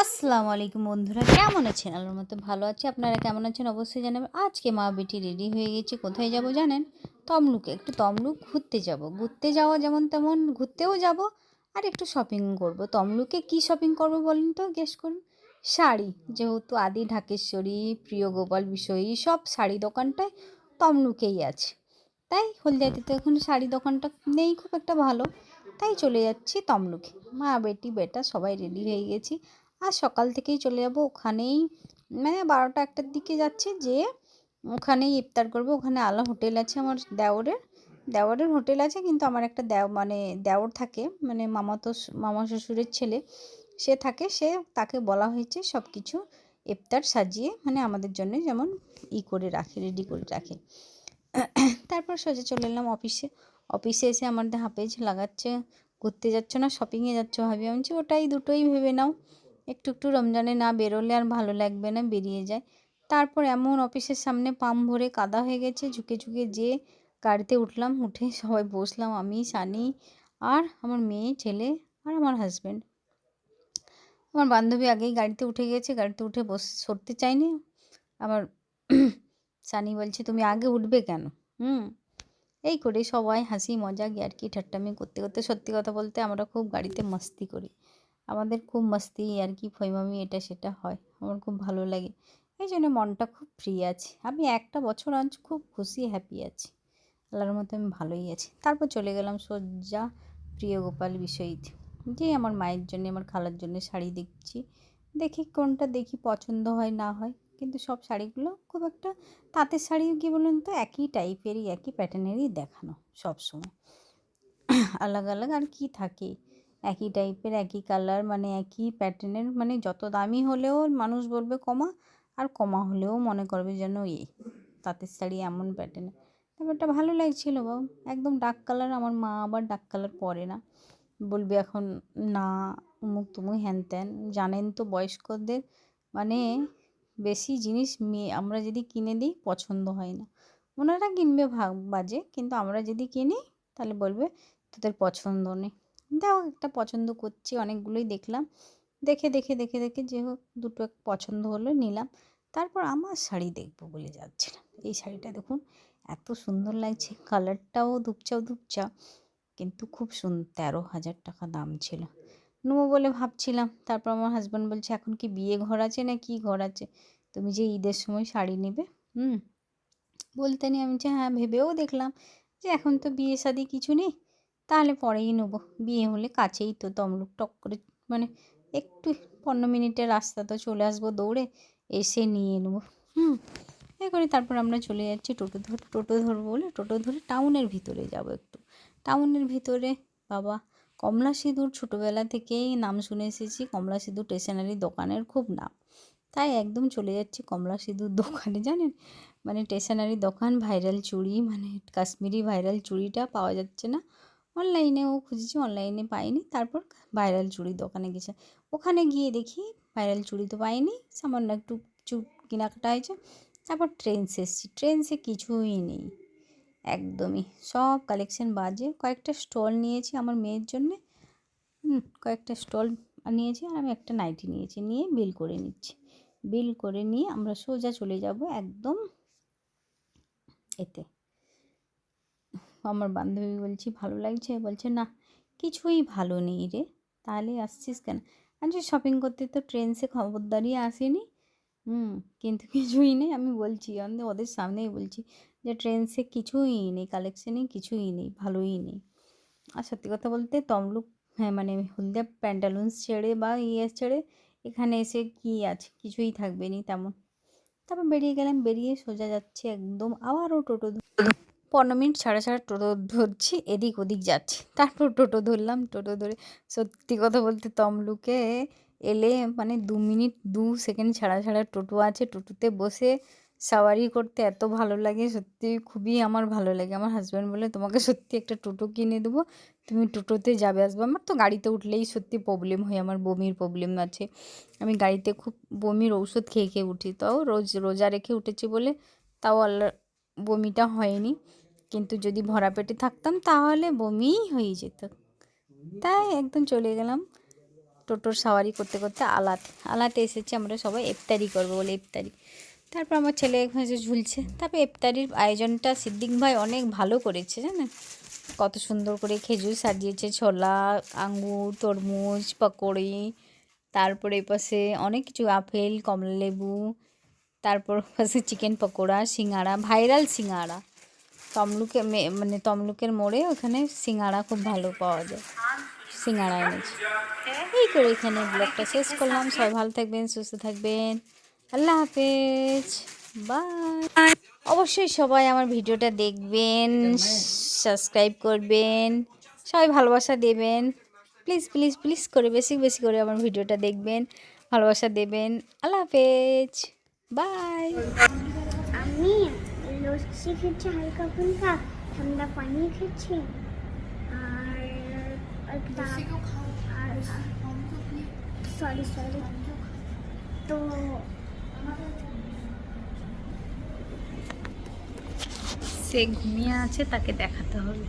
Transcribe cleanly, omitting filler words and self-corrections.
আসসালামু আলাইকুম বন্ধুরা, কেমন আছেন? আল্লাহর মতো ভালো আছি। আপনারা কেমন আছেন অবশ্যই জানাবেন। আজকে মা বেটি রেডি হয়ে গেছি। কোথায় যাব জানেন? তমলুকে। একটু তমলুক ঘুরতে যাব। ঘুরতে যাওয়া যেমন তেমন ঘুরতেও যাব, আর একটু শপিং করব। তমলুকে কি শপিং করব বলেন তো? গেস করুন। শাড়ি। যেহেতু আদি ঢাকেশ্বরী, প্রিয় গোপাল বিষয়ী সব শাড়ি দোকানটায় তমলুকেই আছে। তাই হলদিয়াতে তো এখন শাড়ি দোকানটা নেই খুব একটা ভালো, তাই চলে যাচ্ছি তমলুকে। মা বেটি বেটা সবাই রেডি হয়ে গেছি। আর সকাল থেকেই চলে যাব ওখানেই, মানে 12টা-1টার দিকে যাচ্ছি, যে ওখানেই ইফতার করব। ওখানে আলা হোটেল আছে আমার দেওরের হোটেল আছে, কিন্তু আমার একটা দেওর থাকে, মানে মামা শ্বশুরের ছেলে, সে থাকে, তাকে বলা হয়েছে সব কিছু ইফতার সাজিয়ে, মানে আমাদের জন্য যেমন করে রাখে, রেডি করে রাখে। তারপর সোজা চলে এলাম অফিসে এসে আমার হাঁপেজ লাগাচ্ছে, ঘুরতে যাচ্ছ না শপিংয়ে যাচ্ছ? ভাবি আমি বলছি ওটাই, দুটোই ভেবে নাও। একটু একটু রমজানে না বেরোলে আর ভালো লাগবে না, বেরিয়ে যায়। তারপর এমন অফিসের সামনে পাম ভরে কাদা হয়ে গেছে, ঝুঁকে ঝুঁকে যেয়ে গাড়িতে উঠলাম, উঠে সবাই বসলাম, আমি সানি আর আমার মেয়ে ছেলে আর আমার হাজব্যান্ড। আমার বান্ধবী আগেই গাড়িতে উঠে গেছে, গাড়িতে উঠে সরতে চায়নি। আমার সানি বলছে তুমি আগে উঠবে কেন? এই করে সবাই হাসি মজা ইয়ার্কি ঠাট্টামি করতে করতে, সত্যি কথা বলতে আমরা খুব গাড়িতে মাস্তি করি। আমাদের খুব মাস্তি ইয়ার্কি ফইমামি এটা সেটা হয়, আমার খুব ভালো লাগে। এই জন্য মনটা খুব ফ্রি আছে। আমি একটা বছর আজ খুব খুশি হ্যাপি আছি, আল্লাহর মতো আমি ভালোই আছি। তারপর চলে গেলাম সোজা প্রিয় গোপাল বিষয়ীতে, যে আমার মায়ের জন্য আমার খালার জন্য শাড়ি দেখছি। দেখি কোনটা দেখি পছন্দ হয় না হয়, কিন্তু সব শাড়িগুলো খুব একটা, তাঁতের শাড়ি কী বলুন তো, একই টাইপেরই একই প্যাটার্নেরই দেখানো সব সময়। আলাদা আলাদা আর কি থাকে, একই টাইপের একই কালার, মানে একই প্যাটার্নের, মানে যত দামি হলেও মানুষ বলবে কমা, আর কমা হলেও মনে করবে যেন তাঁতের শাড়ি এমন প্যাটার্নের। ব্যাপারটা ভালো লাগছিল বাবু, একদম ডার্ক কালার। আমার মা আবার ডার্ক কালার পরে না, বলবে এখন না উমুক তুমুক হ্যান ত্যান। জানেন তো বয়স্কদের মানে বেশি জিনিস আমরা যদি কিনে দিই পছন্দ হয় না। ওনারা কিনবে বাজে, কিন্তু আমরা যদি কিনি তাহলে বলবে তোদের পছন্দ নেই। দেখো একটা পছন্দ করছি, অনেকগুলোই দেখলাম, দেখে দেখে দেখে দেখে যে হোক দুটো পছন্দ হলো, নিলাম। তারপর আমার শাড়ি দেখবো বলে যাচ্ছিলাম। এই শাড়িটা দেখুন, এত সুন্দর লাগছে, কালারটাও ধুপচা, কিন্তু খুব 13,000 টাকা দাম ছিল। নেবো বলে ভাবছিলাম, তারপর আমার হাজব্যান্ড বলছে এখন কি বিয়ে ঘর আছে না কি ঘর আছে, তুমি যে ঈদের সময় শাড়ি নেবে বলতে নেই। আমি হ্যাঁ, ভেবেও দেখলাম যে এখন তো বিয়ে শাদি কিছু নেই, তাহলে পরেই নেবো। বিয়ে হলে কাছেই তো তমলুক, টক করে মানে একটু 15 মিনিটের রাস্তা, তো চলে আসবো দৌড়ে, এসে নিয়ে নেবো। এই করে তারপর আমরা চলে যাচ্ছি টোটো ধরবো বলে, টোটো ধরে টাউনের ভিতরে যাব একটু। টাউনের ভিতরে বাবা, কমলা সিঁদুর ছোটোবেলা থেকেই নাম শুনে এসেছি, কমলা সিঁদুর স্টেশনারি দোকানের খুব নাম, তাই একদম চলে যাচ্ছি কমলা সিঁদুর দোকানে। জানেন, মানে স্টেশনারি দোকান, ভাইরাল চুড়ি, মানে কাশ্মীরি ভাইরাল চুড়িটা পাওয়া যাচ্ছে না। অনলাইনেও খুঁজেছি, অনলাইনে পাইনি। তারপর ভাইরাল চুড়ির দোকানে গেছে, ওখানে গিয়ে দেখি ভাইরাল চুড়ি তো পাইনি, সামান্য একটু কিছু কেনাকাটা হয়েছে। তারপর ট্রেন্ডসে এসেছি, ট্রেন্ডসে কিছুই নেই একদমই, সব কালেকশন বাজে। কয়েকটা স্টল নিয়েছি আমার মেয়ের জন্যে, কয়েকটা স্টল নিয়েছি, আর আমি একটা নাইটি নিয়েছি, নিয়ে বিল করে নিচ্ছি। বিল করে নিয়ে আমরা সোজা চলে যাব একদম এতে। আমার বান্ধবী বলছি ভালো লাগছে, বলছে না কিছুই ভালো নেই রে, তাহলে আসছিস কেন? আচ্ছা শপিং করতে তো ট্রেন্ডসে খবরদারি আসেনি, কিন্তু কিছুই নেই। আমি বলছি ওদের সামনেই বলছি যে ট্রেন্ডসে কিছুই নেই, কালেকশানে কিছুই নেই, ভালোই নেই। আর সত্যি কথা বলতে তমলুক, হ্যাঁ মানে হলদিয়া প্যান্টালুন্স ছেড়ে বা ছেড়ে এখানে এসে কী আছে, কিছুই থাকবে না তেমন। তারপর বেরিয়ে গেলাম, বেরিয়ে সোজা যাচ্ছি একদম, আবারও টোটো 15 মিনিট ছাড়া ছাড়া টোটো ধরছি, এদিক ওদিক যাচ্ছি। তারপর টোটো ধরলাম, টোটো ধরে সত্যি কথা বলতে তমলুকে এলে মানে 2 মিনিট 2 সেকেন্ড ছাড়া ছাড়া টোটো আছে, টোটোতে বসে সাওয়ারি করতে এত ভালো লাগে, সত্যি খুবই আমার ভালো লাগে। আমার হাজব্যান্ড বলে তোমাকে সত্যি একটা টোটো কিনে দেবো, তুমি টোটোতে যাবে আসবে। আমার তো গাড়িতে উঠলেই সত্যি প্রবলেম হয়, আমার বমির প্রবলেম আছে, আমি গাড়িতে খুব বমির ঔষধ খেয়ে খেয়ে উঠি, তাও রোজা রেখে উঠেছি বলে তাও আল্লাহ বমিটা হয়নি, কিন্তু যদি ভরা পেটে থাকতাম তাহলে বমিই হয়ে যেত। তাই একদম চলে গেলাম টোটোর সাওয়ারি করতে করতে আলাতে এসেছি আমরা সবাই ইফতারি করবো বলে ইফতারি। তারপর আমার ছেলে এখানে ঝুলছে। তারপর ইফতারির আয়োজনটা সিদ্দিক ভাই অনেক ভালো করেছে জানেন, কত সুন্দর করে খেজুর সাজিয়েছে, ছোলা, আঙ্গুর, তরমুজ, পকোড়ি, তারপরে এপাশে অনেক কিছু, আপেল, কমলালেবু, তারপর পাশে চিকেন পকোড়া, সিঙ্গাড়া, ভাইরাল সিঙ্গাড়া। মানে তমলুকের মোড়ে ওখানে সিঙ্গাড়া খুব ভালো পাওয়া যায়, সিঙ্গাড়া এনেছে। এই করে এখানে ব্লগটা শেষ করলাম। সবাই ভালো থাকবেন, সুস্থ থাকবেন, আল্লাহ হাফেজ, বাই। অবশ্যই সবাই আমার ভিডিওটা দেখবেন, সাবস্ক্রাইব করবেন, সবাই ভালোবাসা দেবেন, প্লিজ প্লিজ প্লিজ করে বেশি বেশি করে আমার ভিডিওটা দেখবেন, ভালোবাসা দেবেন। আল্লাহ হাফেজ, বাই। আমি লস্যি খেয়েছি হালকা ফুলকা, ঠান্ডা পানি খেয়েছি, আর সরি তো সে ঘুমিয়ে আছে, তাকে দেখাতে হবে।